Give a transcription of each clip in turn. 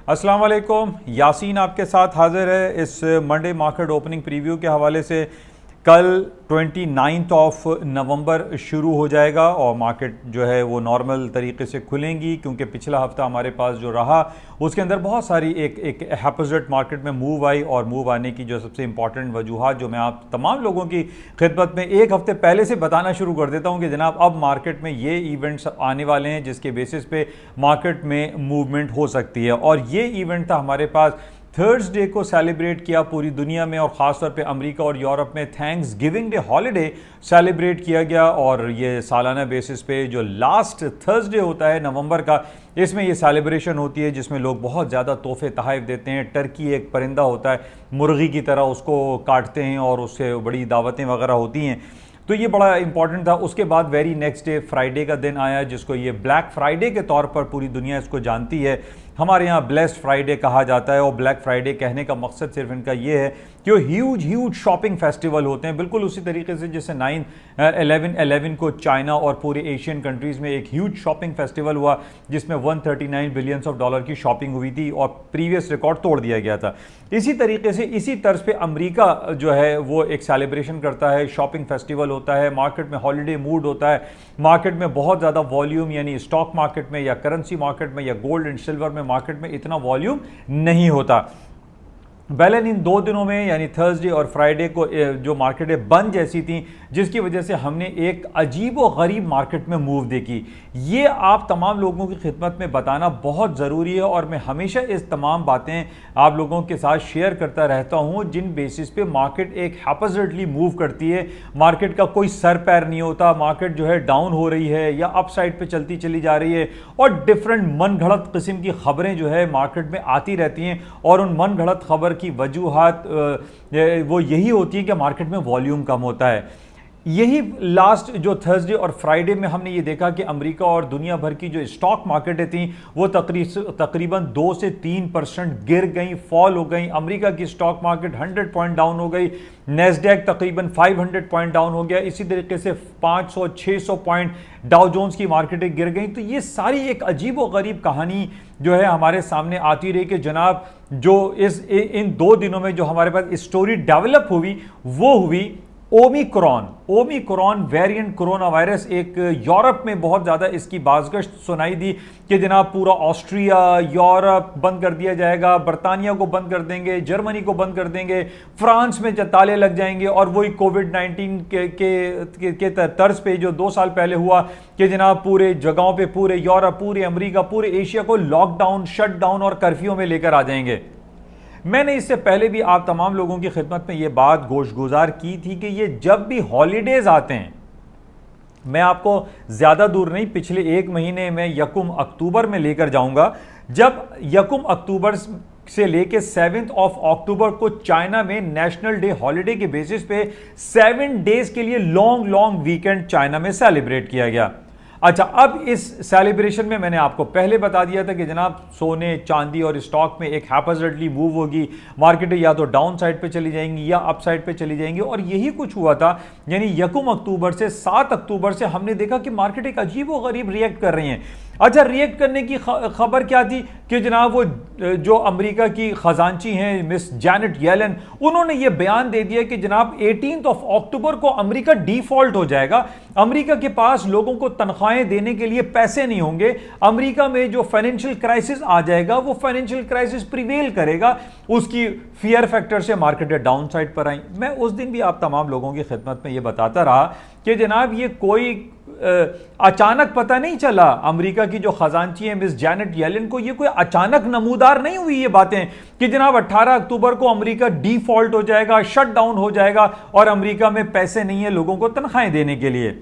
अस्सलाम वालेकुम, यासीन आपके साथ हाजिर है इस मंडे मार्केट ओपनिंग प्रीव्यू के हवाले से। कल 29 नवंबर शुरू हो जाएगा और मार्केट जो है वो नॉर्मल तरीके से खुलेंगी, क्योंकि पिछला हफ्ता हमारे पास जो रहा उसके अंदर बहुत सारी एक हैपोजिट मार्केट में मूव आई। और मूव आने की जो सबसे इंपॉर्टेंट वजूहात जो मैं आप तमाम लोगों की खिदमत में एक हफ्ते पहले से बताना शुरू कर देता हूं कि जनाब अब मार्केट में ये इवेंट्स आने वाले हैं जिसके बेसिस पे मार्केट में मूवमेंट हो सकती है। और ये इवेंट था हमारे पास थर्सडे को सेलिब्रेट किया पूरी दुनिया में, और ख़ासतौर पे अमेरिका और यूरोप में thanks giving day holiday celebrate किया गया। और ये सालाना बेसिस पे जो लास्ट थर्सडे होता है नवंबर का, इसमें ये सेलिब्रेशन होती है जिसमें लोग बहुत ज़्यादा तोहफे तहफ़ देते हैं। टर्की एक परिंदा होता है, मुर्गी की तरह उसको काटते हैं और उससे बड़ी दावतें वगैरह होती हैं, तो ये बड़ा इंपॉर्टेंट था। उसके बाद वेरी नेक्स्ट डे फ्राइडे का दिन आया, जिसको ये ब्लैक फ्राइडे के तौर पर पूरी दुनिया इसको जानती है। हमारे यहाँ ब्लेस्ड फ्राइडे कहा जाता है, और ब्लैक फ्राइडे कहने का मकसद सिर्फ इनका ये है कि वो ह्यूज शॉपिंग फेस्टिवल होते हैं, बिल्कुल उसी तरीके से जैसे 9/11 को चाइना और पूरे एशियन कंट्रीज़ में एक ह्यूज शॉपिंग फेस्टिवल हुआ जिसमें $139 बिलियन की शॉपिंग हुई थी और प्रीवियस रिकॉर्ड तोड़ दिया गया था। इसी तरीके से इसी तर्ज पे अमेरिका जो है वो एक सेलिब्रेशन करता है, शॉपिंग फेस्टिवल होता है, मार्केट में हॉलीडे मूड होता है, मार्केट में बहुत ज़्यादा वॉल्यूम, यानी स्टॉक मार्केट में या करेंसी मार्केट में या गोल्ड एंड सिल्वर में मार्केट में इतना वॉल्यूम नहीं होता। बैलन इन 2 दिनों में यानी थर्सडे और फ्राइडे को जो मार्केटें बंद जैसी थी, जिसकी वजह से हमने एक अजीब व गरीब मार्केट में मूव देखी। ये आप तमाम लोगों की खिदमत में बताना बहुत ज़रूरी है, और मैं हमेशा इस तमाम बातें आप लोगों के साथ शेयर करता रहता हूँ जिन बेसिस पे मार्केट एक हैपोजिटली मूव करती है। मार्केट का कोई सर पैर नहीं होता, मार्केट जो है डाउन हो रही है या अप साइड पे चलती चली जा रही है, और डिफरेंट मन घड़त किस्म की खबरें जो है मार्केट में आती रहती हैं। और उन मन घड़त खबर की वजूहात वो यही होती है कि मार्केट में वॉल्यूम कम होता है। यही लास्ट जो थर्सडे और फ्राइडे में हमने ये देखा कि अमेरिका और दुनिया भर की जो स्टॉक मार्केटें थी वो तकरीबन 2 से 3% गिर गई, फॉल हो गई। अमेरिका की स्टॉक मार्केट 100 पॉइंट डाउन हो गई, नेस्डैक तकरीबन 500 पॉइंट डाउन हो गया, इसी तरीके से 500-600 पॉइंट डाउ जोन्स की मार्केटें गिर गई। तो ये सारी एक अजीब व गरीब कहानी जो है हमारे सामने आती रही कि जनाब जो इन 2 दिनों में जो हमारे पास स्टोरी डेवलप हुई वो हुई ओमिक्रॉन वेरिएंट कोरोना वायरस। एक यूरोप में बहुत ज़्यादा इसकी बाज़गश्त सुनाई दी कि जनाब पूरा ऑस्ट्रिया, यूरोप बंद कर दिया जाएगा, बरतानिया को बंद कर देंगे, जर्मनी को बंद कर देंगे, फ्रांस में ताले लग जाएंगे। और वही कोविड-19 के तर्ज पे जो 2 साल पहले हुआ कि जनाब पूरे जगहों पे, पूरे यूरोप, पूरे अमेरिका, पूरे एशिया को लॉकडाउन, शटडाउन और कर्फ्यू में लेकर आ जाएंगे। मैंने इससे पहले भी आप तमाम लोगों की खिदमत में ये बात गोशगुजार की थी कि ये जब भी हॉलीडेज आते हैं, मैं आपको ज़्यादा दूर नहीं, पिछले 1 महीने में 1 अक्टूबर में लेकर जाऊंगा, जब 1 अक्टूबर से लेके 7 अक्टूबर को चाइना में नेशनल डे हॉलीडे के बेसिस पे 7 डेज के लिए लॉन्ग वीकेंड चाइना में सेलिब्रेट किया गया। अच्छा, अब इस सेलिब्रेशन में मैंने आपको पहले बता दिया था कि जनाब सोने, चांदी और स्टॉक में एक हैपोजिटली मूव होगी, मार्केटें या तो डाउन साइड पे चली जाएंगी या अप साइड पे चली जाएंगी, और यही कुछ हुआ था। यानी 1 अक्टूबर से 7 अक्टूबर से हमने देखा कि मार्केट एक अजीब व गरीब रिएक्ट कर रही हैं। अच्छा, रिएक्ट करने की खबर क्या थी कि जनाब वो जो अमेरिका की खजांची हैं मिस जैनेट येलन, उन्होंने ये बयान दे दिया कि जनाब 18 अक्टूबर को अमेरिका डिफॉल्ट हो जाएगा, अमेरिका के पास लोगों को तनख्वाहें देने के लिए पैसे नहीं होंगे, अमेरिका में जो फाइनेंशियल क्राइसिस आ जाएगा वो फाइनेंशियल क्राइसिस प्रिवेल करेगा। उसकी फियर फैक्टर से मार्केटें डाउन साइड पर आई। मैं उस दिन भी आप तमाम लोगों की खिदमत में ये बताता रहा कि जनाब ये कोई अचानक पता नहीं चला। अमेरिका की जो खजांची है मिस जैनेट येलन को ये कोई अचानक नमूदार नहीं हुई ये बातें कि जनाब 18 अक्टूबर को अमेरिका डिफॉल्ट हो जाएगा, शट डाउन हो जाएगा और अमेरिका में पैसे नहीं है लोगों को तनख्वाहें देने के लिए।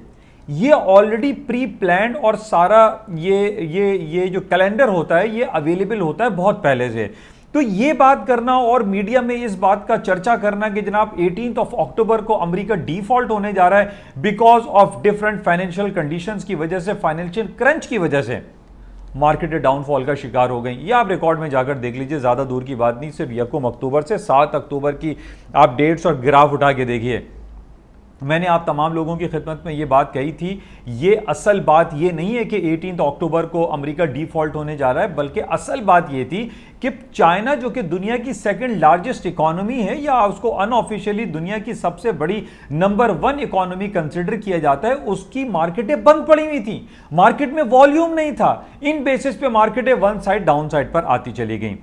ये ऑलरेडी प्री प्लान्ड और सारा ये जो कैलेंडर होता है ये अवेलेबल होता है बहुत पहले से। तो ये बात करना और मीडिया में इस बात का चर्चा करना कि जनाब 18 अक्टूबर को अमेरिका डिफॉल्ट होने जा रहा है because of different financial conditions की वजह से, फाइनेंशियल क्रंच की वजह से मार्केटें डाउनफॉल का शिकार हो गई। ये आप रिकॉर्ड में जाकर देख लीजिए, ज़्यादा दूर की बात नहीं, सिर्फ 1 अक्टूबर से 7 अक्टूबर की आप डेट्स और ग्राफ उठा के देखिए। मैंने आप तमाम लोगों की खिदमत में ये बात कही थी, ये असल बात ये नहीं है कि 18 अक्टूबर को अमेरिका डिफॉल्ट होने जा रहा है, बल्कि असल बात ये थी कि चाइना जो कि दुनिया की सेकंड लार्जेस्ट इकोनॉमी है, या उसको अनऑफिशियली दुनिया की सबसे बड़ी नंबर 1 इकोनॉमी कंसिडर किया जाता है, उसकी मार्केटें बंद पड़ी हुई थी, मार्केट में वॉल्यूम नहीं था। इन बेसिस पे मार्केटें वन साइड डाउन साइड पर आती चली गई।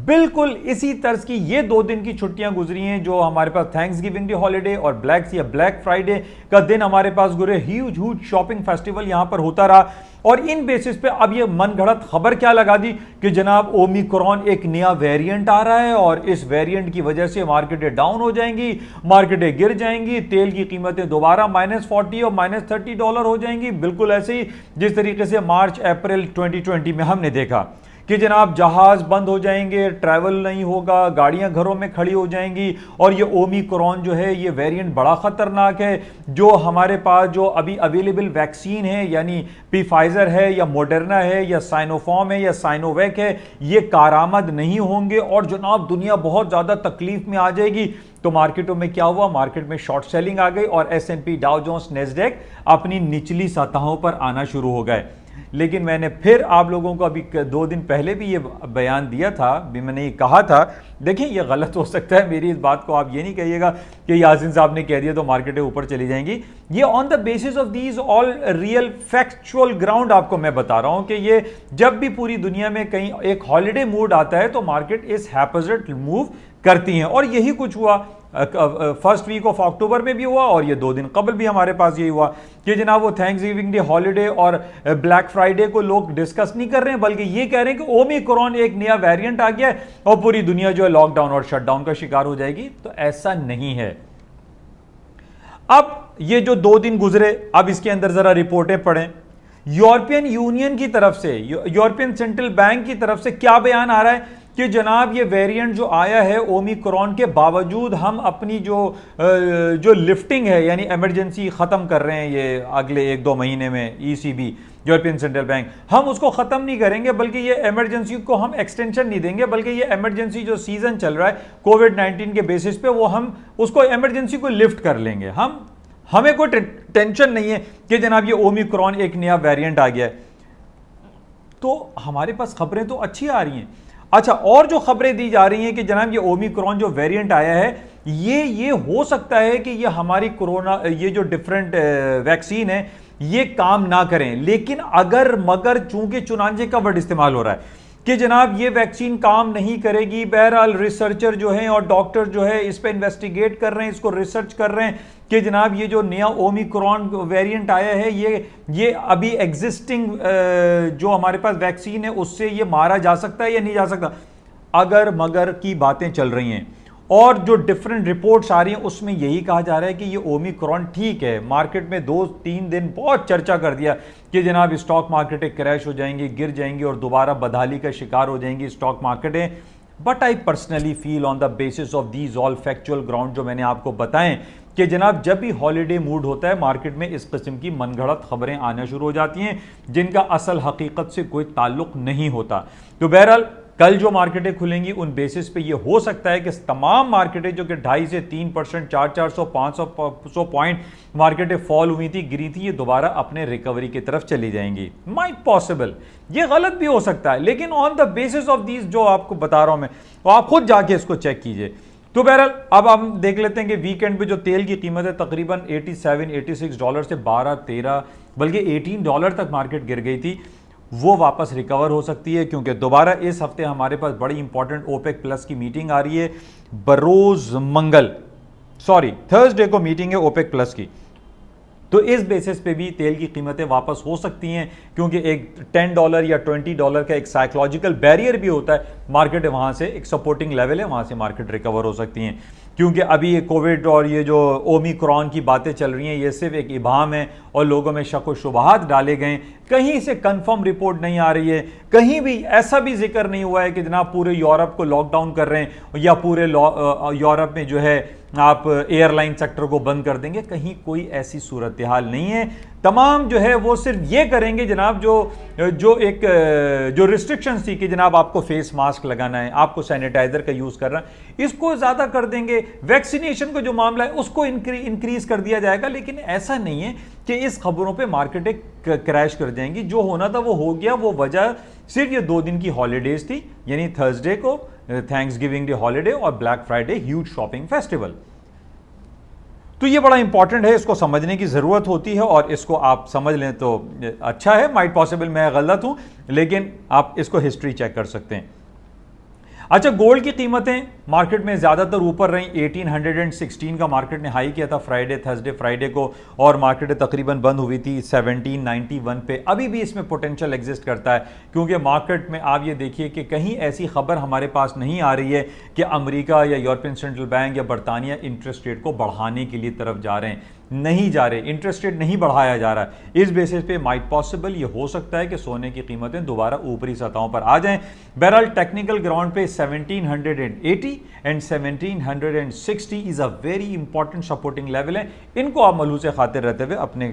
बिल्कुल इसी तर्ज की ये 2 दिन की छुट्टियां गुजरी हैं, जो हमारे पास थैंक्स गिविंग डे हॉलीडे और ब्लैक फ्राइडे का दिन हमारे पास गुजरे। ह्यूज शॉपिंग फेस्टिवल यहां पर होता रहा, और इन बेसिस पे अब ये मनगढ़ंत खबर क्या लगा दी कि जनाब ओमिक्रॉन एक नया वेरिएंट आ रहा है और इस वेरिएंट की वजह से मार्केटें डाउन हो जाएंगी, मार्केटें गिर जाएंगी, तेल की कीमतें दोबारा -40 और -$30 हो जाएंगी। बिल्कुल ऐसे ही जिस तरीके से मार्च अप्रैल 2020 में हमने देखा कि जनाब जहाज बंद हो जाएंगे, ट्रैवल नहीं होगा, गाड़ियां घरों में खड़ी हो जाएंगी, और ये ओमिक्रॉन जो है ये वेरिएंट बड़ा खतरनाक है। जो हमारे पास जो अभी अवेलेबल वैक्सीन है, यानी फाइजर है या मॉडर्ना है या साइनोफॉर्म है या साइनोवैक है, ये कारामद नहीं होंगे और जनाब दुनिया बहुत ज्यादा तकलीफ में आ जाएगी। तो मार्केटों में क्या हुआ, मार्केट में शॉर्ट सेलिंग आ गई और S&P डाउ जोन्स नेस्डैक अपनी निचली सतहों पर आना शुरू हो गए। लेकिन मैंने फिर आप लोगों को अभी 2 दिन पहले भी ये बयान दिया था, भी मैंने ये कहा था, देखिए ये गलत हो सकता है मेरी इस बात को, आप ये नहीं कहिएगा कि यासीन साहब ने कह दिया तो मार्केटें ऊपर चली जाएंगी। ये on the basis of these all real factual ground आपको मैं बता रहा हूं कि ये जब भी पूरी दुनिया में कहीं एक हॉलिडे मूड आता है तो मार्केट इस हैपोजिट मूव करती हैं, और यही कुछ हुआ। फर्स्ट वीक ऑफ अक्टूबर में भी हुआ और ये 2 दिन कबल भी हमारे पास यही हुआ कि जनाब वो थैंक्स गिविंग डे हॉलीडे और ब्लैक फ्राइडे को लोग डिस्कस नहीं कर रहे हैं, बल्कि ये कह रहे हैं कि ओमिक्रॉन एक नया वेरिएंट आ गया है और पूरी दुनिया जो है लॉकडाउन और शटडाउन का शिकार हो जाएगी। तो ऐसा नहीं है। अब ये जो 2 दिन गुजरे, अब इसके अंदर जरा रिपोर्टें पढ़ें। यूरोपियन यूनियन की तरफ से, यूरोपियन सेंट्रल बैंक की तरफ से क्या बयान आ रहा है कि जनाब ये वेरिएंट जो आया है ओमिक्रॉन के बावजूद हम अपनी जो लिफ्टिंग है, यानी इमरजेंसी खत्म कर रहे हैं ये अगले 1-2 महीने में, ECB यूरोपियन सेंट्रल बैंक, हम उसको खत्म नहीं करेंगे, बल्कि ये इमरजेंसी को हम एक्सटेंशन नहीं देंगे, बल्कि ये इमरजेंसी जो सीजन चल रहा है कोविड-19 के बेसिस पे, वो हम उसको इमरजेंसी को लिफ्ट कर लेंगे। हमें कोई टेंशन नहीं है कि जनाब ये ओमिक्रॉन एक नया वेरिएंट आ गया है। तो हमारे पास खबरें तो अच्छी आ रही हैं। अच्छा, और जो खबरें दी जा रही हैं कि जनाब ये ओमिक्रॉन जो वेरिएंट आया है ये हो सकता है कि ये हमारी कोरोना ये जो डिफरेंट वैक्सीन है ये काम ना करें, लेकिन अगर मगर चूंकि चुनांचे का वर्ड इस्तेमाल हो रहा है कि जनाब ये वैक्सीन काम नहीं करेगी, बहरहाल रिसर्चर जो हैं और डॉक्टर जो है इस पे इन्वेस्टिगेट कर रहे हैं, इसको रिसर्च कर रहे हैं कि जनाब ये जो नया ओमिक्रॉन वेरिएंट आया है ये अभी एग्जिस्टिंग जो हमारे पास वैक्सीन है उससे ये मारा जा सकता है या नहीं जा सकता। अगर मगर की बातें चल रही हैं और जो डिफरेंट रिपोर्ट्स आ रही हैं उसमें यही कहा जा रहा है कि ये ओमिक्रॉन ठीक है। मार्केट में 2-3 दिन बहुत चर्चा कर दिया कि जनाब स्टॉक मार्केटें क्रैश हो जाएंगी, गिर जाएंगी और दोबारा बदहाली का शिकार हो जाएंगी स्टॉक मार्केटें। But I personally feel on the basis of these all factual ground जो मैंने आपको बताएं कि जनाब जब भी हॉलीडे मूड होता है मार्केट में इस किस्म की मनगढ़ंत खबरें आना शुरू हो जाती हैं जिनका असल हकीकत से कोई ताल्लुक नहीं होता। तो बहरहाल कल जो मार्केटें खुलेंगी उन बेसिस पे ये हो सकता है कि तमाम मार्केटें जो कि 2.5 से 3%, 400-500 पॉइंट मार्केटें फॉल हुई थी, गिरी थी, ये दोबारा अपने रिकवरी की तरफ चली जाएंगी। माइट पॉसिबल, ये गलत भी हो सकता है, लेकिन on the basis of these जो आपको बता रहा हूं मैं, तो आप खुद जाके इसको चेक कीजिए। तो बहरहाल अब हम देख लेते हैं कि वीकेंड पे जो तेल की कीमत है तकरीबन $87-86 से 12-13 बल्कि $18 तक मार्केट गिर गई थी, वो वापस रिकवर हो सकती है क्योंकि दोबारा इस हफ्ते हमारे पास बड़ी इंपॉर्टेंट ओपेक प्लस की मीटिंग आ रही है। थर्सडे को मीटिंग है ओपेक प्लस की, तो इस बेसिस पे भी तेल की कीमतें वापस हो सकती हैं क्योंकि एक $10 या $20 का एक साइकोलॉजिकल बैरियर भी होता है। मार्केट वहां से एक सपोर्टिंग लेवल है, वहां से मार्केट रिकवर हो सकती हैं क्योंकि अभी ये कोविड और ये जो ओमिक्रॉन की बातें चल रही हैं ये सिर्फ एक इबाम है और लोगों में शक व शुबहात डाले गए, कहीं से कंफर्म रिपोर्ट नहीं आ रही है, कहीं भी ऐसा भी जिक्र नहीं हुआ है कि जनाब पूरे यूरोप को लॉकडाउन कर रहे हैं या पूरे यूरोप में जो है आप एयरलाइन सेक्टर को बंद कर देंगे, कहीं कोई ऐसी सूरत हाल नहीं है। तमाम जो है वो सिर्फ ये करेंगे जनाब, जो रिस्ट्रिक्शंस थी कि जनाब आपको फेस मास्क लगाना है, आपको सैनिटाइजर का यूज करना है, इसको ज्यादा कर देंगे। वैक्सीनेशन का जो मामला है उसको इंक्रीज कर दिया जाएगा। लेकिन ऐसा नहीं है कि इस खबरों पे मार्केटें क्रैश कर जाएंगी। जो होना था वो हो गया। वो वजह सिर्फ ये 2 दिन की हॉलीडेज थी, यानी थर्सडे को थैंक्स गिविंग डे हॉलीडे और black Friday huge shopping festival. तो ये बड़ा इंपॉर्टेंट है, इसको समझने की जरूरत होती है और इसको आप समझ लें तो अच्छा है। माइट पॉसिबल मैं गलत हूं, लेकिन आप इसको हिस्ट्री चेक कर सकते हैं। अच्छा, गोल्ड की कीमतें मार्केट में ज्यादातर ऊपर रही। 1816 का मार्केट ने हाई किया था थर्सडे फ्राइडे को, और मार्केट तकरीबन बंद हुई थी 1791 पे। अभी भी इसमें पोटेंशियल एग्जिस्ट करता है, क्योंकि मार्केट में आप ये देखिए कि कहीं ऐसी खबर हमारे पास नहीं आ रही है कि अमेरिका या यूरोपियन सेंट्रल बैंक या बरतानिया इंटरेस्ट रेट को बढ़ाने के लिए तरफ जा रहे हैं। नहीं जा रहे, इंटरेस्ट रेट नहीं बढ़ाया जा रहा है। इस बेसिस पे माइट पॉसिबल ये हो सकता है कि सोने की कीमतें दोबारा ऊपरी सतहों पर आ जाएं। बहरहाल टेक्निकल ग्राउंड पे 1780 and 1760 is a very important supporting level है। इनको आप मलूस खातिर रहते हुए अपने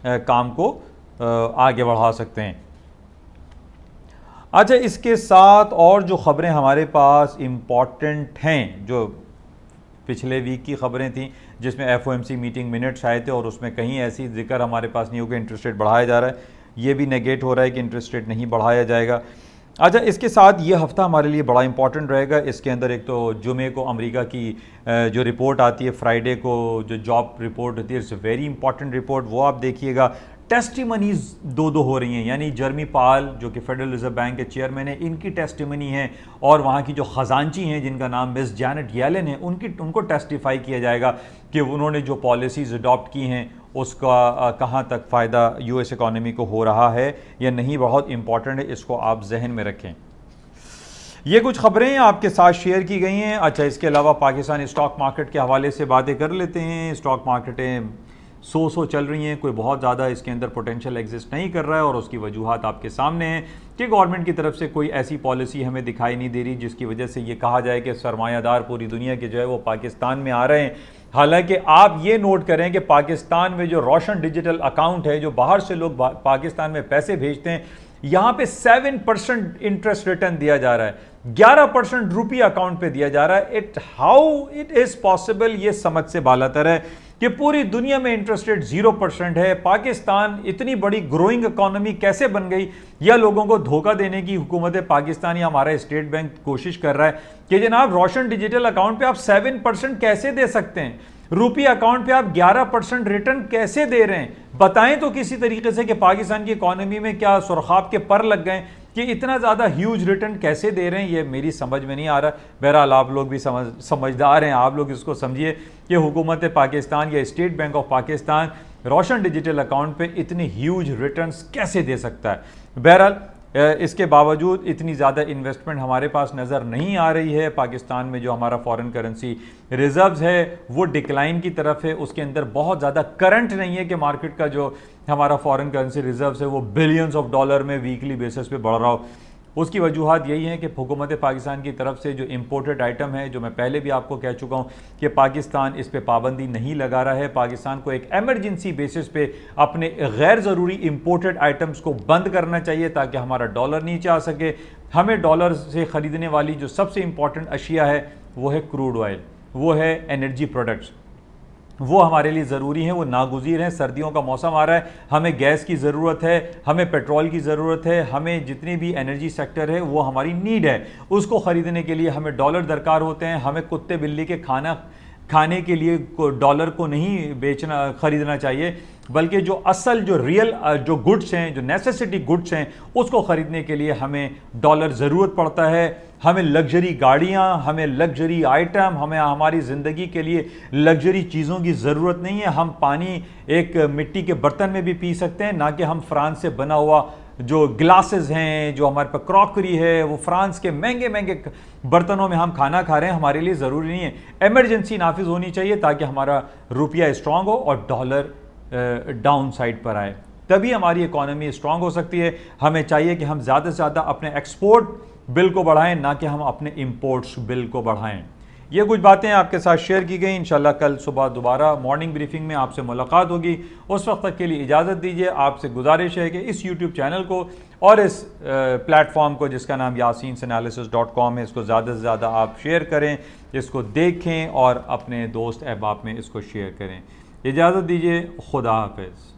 काम को आगे बढ़ा सकते हैं। अच्छा, इसके साथ और जो खबरें हमारे पास इंपॉर्टेंट हैं, जो पिछले वीक की खबरें थी जिसमें FOMC मीटिंग मिनट्स आए थे और उसमें कहीं ऐसी जिक्र हमारे पास नहीं हो कि इंटरेस्ट रेट बढ़ाया जा रहा है। ये भी नेगेट हो रहा है कि इंटरेस्ट रेट नहीं बढ़ाया जाएगा। अच्छा, इसके साथ ये हफ्ता हमारे लिए बड़ा इंपॉर्टेंट रहेगा। इसके अंदर एक तो जुमे को अमेरिका की जो रिपोर्ट आती है, फ्राइडे को जो जॉब रिपोर्ट होती है, इट्स वेरी इंपॉर्टेंट रिपोर्ट, वो आप देखिएगा। टेस्टिमनीज दो हो रही हैं, यानी जर्मी पाल जो कि फेडरल रिजर्व बैंक के चेयरमैन है, इनकी टेस्टिमनी है, और वहाँ की जो खजांची हैं जिनका नाम मिस जैनेट येलेन है, उनको टेस्टिफाई किया जाएगा कि उन्होंने जो पॉलिसीज़ अडॉप्ट की हैं उसका कहाँ तक फ़ायदा US इकॉनमी को हो रहा है या नहीं। बहुत इंपॉर्टेंट है, इसको आप जहन में रखें। ये कुछ खबरें आपके साथ शेयर की गई हैं। अच्छा, इसके अलावा पाकिस्तान स्टॉक मार्केट के हवाले से बातें कर लेते हैं। स्टॉक मार्केटें सो चल रही हैं, कोई बहुत ज़्यादा इसके अंदर पोटेंशियल एग्जिस्ट नहीं कर रहा है, और उसकी वजूहात आपके सामने हैं कि गवर्नमेंट की तरफ से कोई ऐसी पॉलिसी हमें दिखाई नहीं दे रही जिसकी वजह से ये कहा जाए कि सरमायादार पूरी दुनिया के जो है वो पाकिस्तान में आ रहे हैं। हालांकि आप ये नोट करें कि पाकिस्तान में जो रोशन डिजिटल अकाउंट है, जो बाहर से लोग पाकिस्तान में पैसे भेजते हैं, यहाँ पे 7% इंटरेस्ट रिटर्न दिया जा रहा है, 11% रुपये अकाउंट पे दिया जा रहा है। हाउ इट इज पॉसिबल, ये समझ से बालातर है कि पूरी दुनिया में इंटरेस्ट रेट 0% है। पाकिस्तान इतनी बड़ी ग्रोइंग इकोनॉमी कैसे बन गई, या लोगों को धोखा देने की हुकूमत पाकिस्तान या हमारा स्टेट बैंक कोशिश कर रहा है कि जनाब रोशन डिजिटल अकाउंट पे आप 7% कैसे दे सकते हैं, रुपये अकाउंट पे आप 11% रिटर्न कैसे दे रहे हैं। बताएं तो किसी तरीके से कि पाकिस्तान की इकोनॉमी में क्या सुरखाब के पर लग गए कि इतना ज़्यादा ह्यूज रिटर्न कैसे दे रहे हैं, ये मेरी समझ में नहीं आ रहा। बहरहाल आप लोग भी समझदार हैं, आप लोग इसको समझिए कि हुकूमत पाकिस्तान या state bank of Pakistan Roshan digital account पे इतने ह्यूज रिटर्न्स कैसे दे सकता है। बहरहाल इसके बावजूद इतनी ज़्यादा इन्वेस्टमेंट हमारे पास नज़र नहीं आ रही है। पाकिस्तान में जो हमारा फॉरेन करेंसी रिजर्व्स है वो डिक्लाइन की तरफ है, उसके अंदर बहुत ज़्यादा करंट नहीं है कि मार्केट का जो हमारा फॉरेन करेंसी रिजर्व्स है वो बिलियंस ऑफ डॉलर में वीकली बेसिस पे बढ़ रहा हो। उसकी वजूहत यही है कि हुकूमत पाकिस्तान की तरफ से जो इंपोर्टेड आइटम है, जो मैं पहले भी आपको कह चुका हूँ कि पाकिस्तान इस पे पाबंदी नहीं लगा रहा है। पाकिस्तान को एक एमरजेंसी बेसिस पे अपने गैर ज़रूरी इंपोर्टेड आइटम्स को बंद करना चाहिए ताकि हमारा डॉलर नीचे आ सके। हमें डॉलर से ख़रीदने वाली जो सबसे इंपॉर्टेंट अशिया है वो है क्रूड ऑयल, वो है एनर्जी प्रोडक्ट्स, वो हमारे लिए ज़रूरी हैं, वो नागुज़ीर हैं। सर्दियों का मौसम आ रहा है, हमें गैस की ज़रूरत है, हमें पेट्रोल की ज़रूरत है, हमें जितनी भी एनर्जी सेक्टर है वो हमारी नीड है। उसको ख़रीदने के लिए हमें डॉलर दरकार होते हैं। हमें कुत्ते बिल्ली के खाने के लिए डॉलर को नहीं ख़रीदना चाहिए, बल्कि जो असल जो रियल जो गुड्स हैं, जो नेसेसिटी गुड्स हैं, उसको ख़रीदने के लिए हमें डॉलर ज़रूरत पड़ता है। हमें लग्जरी गाड़ियाँ, हमें लग्जरी आइटम, हमें हमारी ज़िंदगी के लिए लग्जरी चीज़ों की ज़रूरत नहीं है। हम पानी एक मिट्टी के बर्तन में भी पी सकते हैं, ना कि हम फ्रांस से बना हुआ जो ग्लासेस हैं, जो हमारे पास क्रॉकरी है, वो फ्रांस के महंगे महंगे बर्तनों में हम खाना खा रहे हैं। हमारे लिए ज़रूरी नहीं है। एमरजेंसी नाफिज होनी चाहिए ताकि हमारा रुपया स्ट्रांग हो और डॉलर डाउन साइड पर आए, तभी हमारी इकोनॉमी स्ट्रांग हो सकती है। हमें चाहिए कि हम ज़्यादा से ज़्यादा अपने एक्सपोर्ट बिल को बढ़ाएं, ना कि हम अपने इंपोर्ट्स बिल को बढ़ाएं। ये कुछ बातें आपके साथ शेयर की गई। इंशाल्लाह कल सुबह दोबारा मॉर्निंग ब्रीफिंग में आपसे मुलाकात होगी। उस वक्त तक के लिए इजाज़त दीजिए। आपसे गुजारिश है कि इस यूट्यूब चैनल को और इस प्लेटफॉर्म को जिसका नाम yasinanalysis.com है, इसको ज़्यादा से ज़्यादा आप शेयर करें, इसको देखें और अपने दोस्त अहबाब में इसको शेयर करें। इजाज़त दीजिए। खुदा हाफिज़।